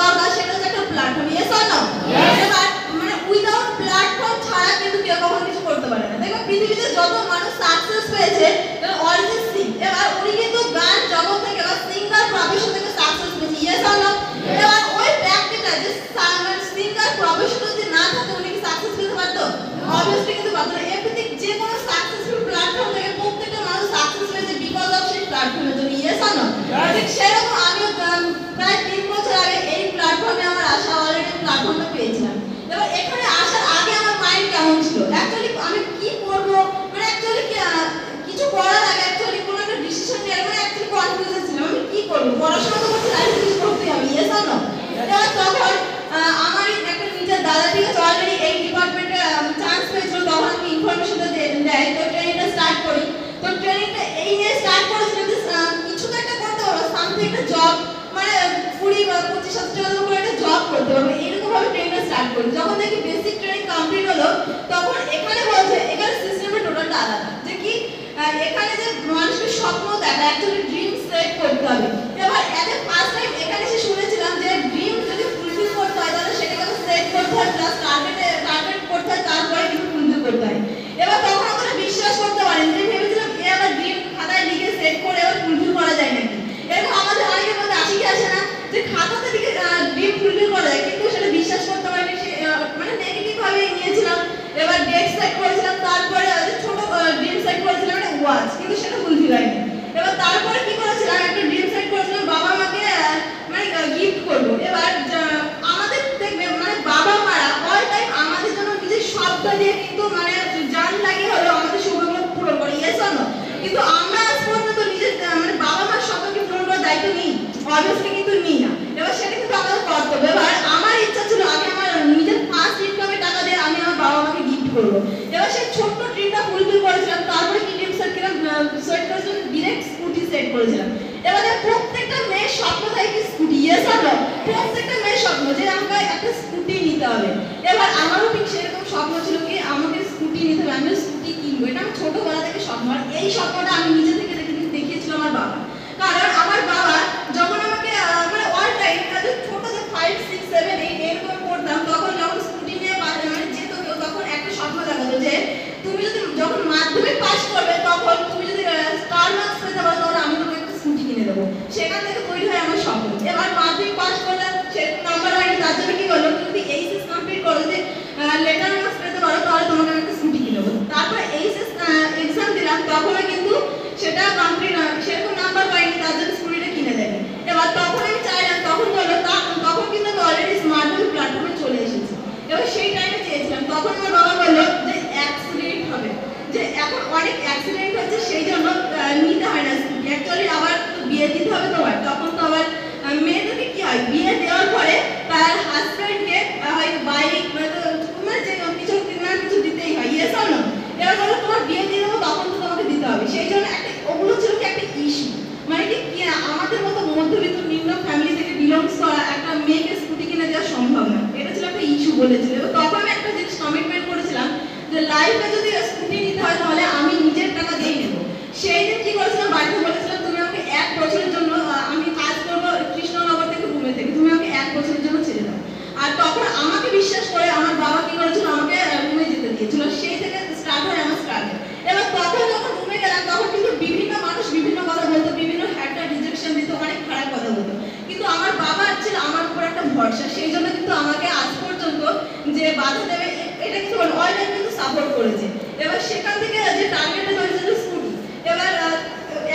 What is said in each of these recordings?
দরকার সেটা হচ্ছে একটা প্ল্যাটফর্ম। Yes or no? এবার মানে উইদাউট প্ল্যাটফর্ম ছাড়া কিন্তু কেউ কখনো কিছু করতে পারে না। দেখো পৃথিবীতে যত মানুষ সাকসেস পেয়েছে অলওয়েজ সিং। এবার উনি কিন্তু গান জগৎ থেকে বা সিঙ্গার প্রফেশন থেকে সাকসেস পেয়েছে। Yes or no? এবার ওই ব্যক্তিটা যে সিঙ্গার প্রফেশন যদি না থাকতো উনি কি সাকসেস পেতে পারতো? অবভিয়াসলি কিন্তু পারতো না। এমনিতে যে কোনো সাকসেসফুল প্ল্যাটফর্ম থেকে প্রত্যেকটা মানুষ সাকসেস পেয়েছে বিকজ অফ সেই প্ল্যাটফর্মের জন্য। Yes or no? ঠিক সেরকম আমিও প্রায় 3 বছর আগে এই প্ল্যাটফর্মে আমার আসা, অলরেডি প্ল্যাটফর্মটা পেয়েছিলাম। এবার এখানে আসার আগে আমার মাইন্ড কেমন ছিল, অ্যাকচুয়ালি আমি কি করবো, মানে অ্যাকচুয়ালি কিছু করার আগে অ্যাকচুয়ালি কোনো একটা ডিসিশন নেওয়ার মানে অ্যাকচুয়ালি কনফিউজে ছিলাম আমি কি করবো। পড়াশোনা তো করছি, লাইফে কিছু করতে হবে। Yes or no? এবার তখন আমার একটা নিজের দাদা ঠিক আছে অলরেডি এই ডিপার্টমেন্টে চান্স পেয়েছিল, তখন আমি ইনফরমেশনটা দেয়। তো ট্রেনিংটা স্টার্ট করি। তো ট্রেনিংটা এই নিয়ে স্টার্ট করেছিলাম যে কিছু তো একটা করতে হবে, সামথিং একটা জব, মানে 20 বা 25,000 টাকা করে একটা জব করতে হবে, এরকম ভাবে ট্রেনিংটা স্টার্ট করি। যখন দেখি বেসিক ট্রেনিং কমপ্লিট হলো তখন এখানে বলছে, এখানে সিস্টেমটা টোটালটা আলাদা, যে কি এখানে যে মানুষের স্বপ্ন দেখা, অ্যাকচুয়ালি ড্রিম সেট করতে হবে। এবার এতে ফার্স্ট টাইম এখানে এসে শুনেছিলাম যে ড্রিম যদি ফুলফিল করতে হয় তাহলে সেটাকে সেট করতে হয়, প্লাস টার্গেট করতে হয়, তারপরে কিন্তু ফুলফিল করতে হয়। এবার তখন আমরা বিশ্বাস করতে পারিনি, যে ভেবেছিলাম এ আবার ড্রিম খাতায় লিখে সেট করে এবার ফুলফিল করা যায় নাকি। এরকম আমাদের অনেকের মধ্যে আসে কি আসে না, যে খাতাতে লিখে ড্রিম ফুলফিল করা যায়, কিন্তু সেটা বিশ্বাস করতে পারিনি, মানে নেগেটিভ ভাবে নিয়েছিলাম। এবার ডেট সেট করেছিলাম, তারপরে ছোট ড্রিম সেট করেছিলাম একটা ওয়াচ, কিন্তু সেটা ফুলফিল হয়নি। এবার তারপরে কি করেছিলাম, একটা ড্রিম সেট করেছিলাম বাবা মাকে মানে গিফট করবো। এবার আমাদের দেখবে মানে বাবা মারা অল টাইম আমাদের জন্য নিজের সবটা দিয়ে কিন্তু মানে জান লাগিয়ে হলো আমাদের স্বপ্নগুলো পূরণ করে। Yes or no? কিন্তু আমরা আজ পর্যন্ত নিজের মানে বাবা মার স্বপ্নকে পূরণ করার দায়িত্ব নিই? অবভিয়াসলি কিন্তু নিই না। এবার সেটা কিন্তু আমাদের কর্তব্য। এবার আমার ইচ্ছা ছিল আগে আমার নিজের ফার্স্ট ইনকামের টাকা দিয়ে আমি আমার বাবা মাকে গিফট করবো। এবার সেই ছোট্ট ড্রিমটা ফুলফিল করেছিলাম। তারপরে কি ড্রিম সেট করেছিলাম, ডিরেক্ট স্কুটি সেট করেছিলাম। এবার প্রত্যেকটা মেয়ের স্বপ্ন থাকে কি স্কুটি। Yes or no? প্রত্যেকটা মেয়ের স্বপ্ন যে আমাকে একটা স্কুটি নিতে হবে। এবার আমারও ঠিক সেরকম স্বপ্ন ছিল কি আমাকে স্কুটি নিতে হবে, আমি স্কুটি কিনবো, এটা আমার ছোটবেলা থেকে স্বপ্ন। আর এই স্বপ্নটা আমি নিজে থেকে দেখিয়েছিল আমার বাবা। কারণ আমার বাবা যখন আমাকে মানে অল টাইম ছোট যে 5, 6, 7, 8 এরকম পড়তাম, তখন যখন স্কুটি নিয়ে মানে যেত কেউ, তখন একটা স্বপ্ন দেখাতো যে তুমি যদি যখন মাধ্যমিক পাস করবে তখন তুমি যদি স্টার মার্কস পেতে পারো তাহলে আমি তোমাকে একটা স্কুটি কিনে দেবো। সেখান থেকে তৈরি হয় আমার স্বপ্ন। এবার মাধ্যমিক পাস করলাম, সেরকম নাম্বার হয়নি, তার জন্য কি করলো, তুমি এইচএস কমপ্লিট করো, যে লেটার মার্কস পেতে পারো তাহলে তোমাকে আমি একটা স্কুটি কিনে দেবো। তারপরে এইচএস এক্সাম দিলাম, তখনও কিন্তু সেটা কমপ্লিট সেরকম নাম্বার পাইনি, তার জন্য স্কুটিটা কিনে দেয়নি। এবার তখন আমি চাইলাম, তখন বললো তখন কিন্তু আমি অলরেডি স্মার্টফোন প্ল্যাটফর্মে চলে এসেছি। এবার সেই টাইমে চেয়েছিলাম, তখন আমার বাবা বললো যে অ্যাক্সিডেন্ট হবে, যে এখন অনেক অ্যাক্সিডেন্ট হচ্ছে সেই জন্য নিতে হয় না স্কুটি, অ্যাকচুয়ালি আবার বিয়ে দিতে হবে তোমার। তখন তো আবার মেয়েদেরকে কি হয়, বিয়ে দেওয়ার পরে তার হাজব্যান্ডকে হয় বাইক মানে যে কিছু না কিছু দিতেই হয়। Yes or no? এবার বলো তোমার বিয়ে দিয়ে দেবো, তখন তো তোমাকে দিতে হবে। সেই জন্য একটা ওগুলো ছিল কি একটা ইস্যু, মানে কি আমাদের মতো মধ্যবিত্ত নিম্ন ফ্যামিলি থেকে বিলংস করা একটা মেয়েকে স্কুটি কিনে দেওয়া সম্ভব না, এটা ছিল একটা ইস্যু বলেছিল। এবং তখন আমি একটা জিনিস কমিটমেন্ট করেছিলাম যে লাইফে যদি স্কুটি নিতে হয় তাহলে আমি নিজের টাকা দিয়ে নেব। সেই দিন কি করেছিলাম, বাড়িতে বলেছিলাম তুমি আমাকে 1 বছরের জন্য, আমি কাজ করবো কৃষ্ণনগর থেকে রুমে থেকে, তুমি আমাকে 1 বছরের জন্য ছেড়ে দাও। আর তখন আমাকে বিশ্বাস করে আমার বাবা কি করেছিল, আমাকে রুমে যেতে দিয়েছিল। সেই থেকে স্টার্ট হয় আমার স্ট্রাগল। এবার তখন যখন রুমে গেলাম তখন কিন্তু বিভিন্ন মানুষ বিভিন্ন কথা বলতো, বিভিন্ন হ্যাটার রিজেকশন দিত, অনেক খারাপ কথা বলতো, কিন্তু আমার বাবা ছিল আমার উপর একটা ভরসা, সেই জন্য কিন্তু আমাকে আজ পর্যন্ত যে বাধা দেবে এটা কিন্তু অলরেডি কিন্তু সাপোর্ট করেছে। এবার সেখান থেকে যে টার্গেটটা হয়েছিল স্কুটি, এবার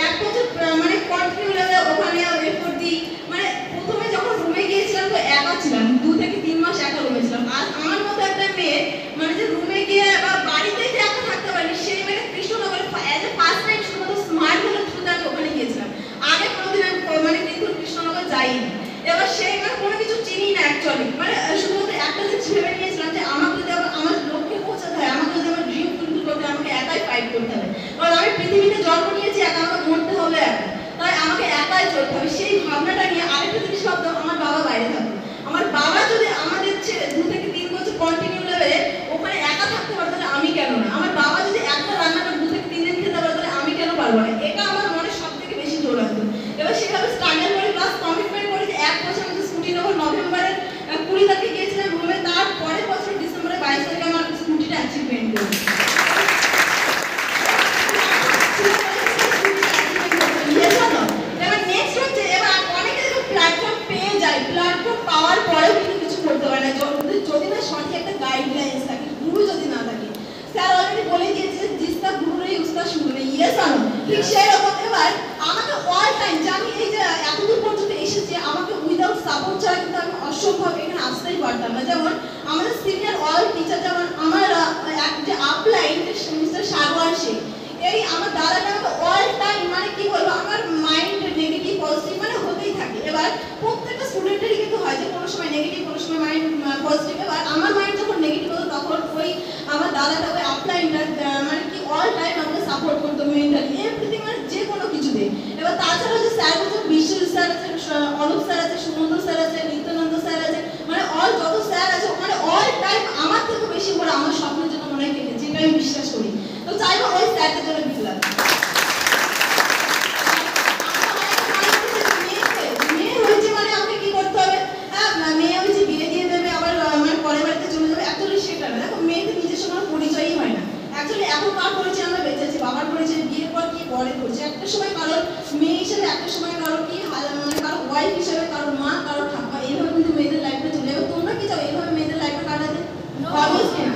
1 বছর মানে কন্টিনিউ লেভেলে ওখানে এফোর্ট দিই। মানে প্রথমে যখন রুমে গিয়েছিলাম তো একা ছিলাম, 2 থেকে 3 মাস একা রুমে ছিলাম। আর আমার মতো একটা মেয়ে মানে যে রুমে গিয়ে বা বাড়িতে যে একা থাকতে পারি, সেই মেয়ে কৃষ্ণনগরে এজ এ ফার্স্ট টাইম শুধুমাত্র স্মার্টফোনের থ্রুতে আমি ওখানে গিয়েছিলাম। আগে কোনোদিন আমি মানে কিন্তু কৃষ্ণনগর যাইনি। এবার সেইখানে কোনো কিছু চিনি না অ্যাকচুয়ালি, মানে শুধুমাত্র একটা জিনিস ভেবে নিয়েছিলাম যে আমাকে যদি আমার লক্ষ্যে পৌঁছাতে হয়, আমাকে যদি আমার ড্রিম ফুলফিল করতে হয়, আমাকে একাই ফাইট করতে হবে। কারণ আমি পৃথিবীতে জন্ম নিয়েছি একা, আমাকে মরতে হবে একা, তাই আমাকে একাই চলতে হবে। সেই ভাবনাটা নিয়ে আরেকটা জিনিস ভাবতাম, আমার বাবা বাইরে থাকতো, আমার বাবা যদি আমাদের ছেড়ে 2 থেকে 3 বছর কন্টিনিউ লেভেলে ওখানে একা থাকতে পারে তাহলে আমি কেন না? আমার বাবা যদি একটা রান্না করে 2 থেকে 3 দিন খেতে পারে তাহলে আমি কেন পারবো না? এটা আমার মনে সব থেকে বেশি জোর আসতো। এবার সেভাবে স্ট্রাগল করে প্লাস কমিটমেন্ট করে যে 1 বছর আমি স্কুটি নেবো, নভেম্বরে অসম্ভব এখানে আসতেই পারতাম না। যেমন আমাদের সিনিয়র অল টিচার, যেমন আমার যে আপলাইন মিস্টার শারওয়ার শেখ, এই আমার দাদাটা আমাকে অল টাইম মানে কি বলবো, আমার মাইন্ড নেগেটিভ পজিটিভ মানে হতেই থাকে। এবার প্রত্যেকটা স্টুডেন্টেরই কিন্তু হয় যে কোনো সময় নেগেটিভ, কোনো সময় মাইন্ড পজিটিভ। এবার আমার মাইন্ড যখন নেগেটিভ হতো তখন ওই আমার দাদাটা ওই আপলাইনটা মানে কি অল টাইম আমাকে সাপোর্ট করতো মেন্টালি এভরিথিং, মানে যে কোনো কিছুতে। এবার তাছাড়াও যে স্যার বলছে, বিশ্বজিৎ স্যার আছে, অনুপ স্যার আছে, সুমন্ত স্যার আছে, নিত্যানন্দ স্যার আছে, মানে অল যত স্যার আছে মানে অল টাইম আমার থেকে বেশি করে আমার স্বপ্নের জন্য মনে হয় কেটেছে, যেটা আমি বিশ্বাস করি। তো চাইবো ওই স্যারদের জন্য বিপ্লব। মেয়ে হয়েছে মানে আমাকে কি করতে হবে, মেয়ে হয়েছে বিয়ে দিয়ে দেবে, আবার মানে পরের বাড়িতে চলে যাবে, অ্যাকচুয়ালি সেটা না। দেখো মেয়েদের নিজস্ব কোনো পরিচয়ই হয় না। অ্যাকচুয়ালি এখন কার পরিচয় আমরা বেঁচে আছি, বাবার পরিচয়, বিয়ের পর কি পরে পরিচয়। একটা সময় কারোর মেয়ে হিসেবে, একটা সময় কারোর কি মানে কারোর ওয়াইফ হিসেবে, কারোর মা, কারোর ঠাকুমা, এইভাবে কিন্তু মেয়েদের লাইফটা চলে যাবে। তোমরা কি চাও এইভাবে মেয়েদের লাইফটা কাটাতে? অবশ্যই না।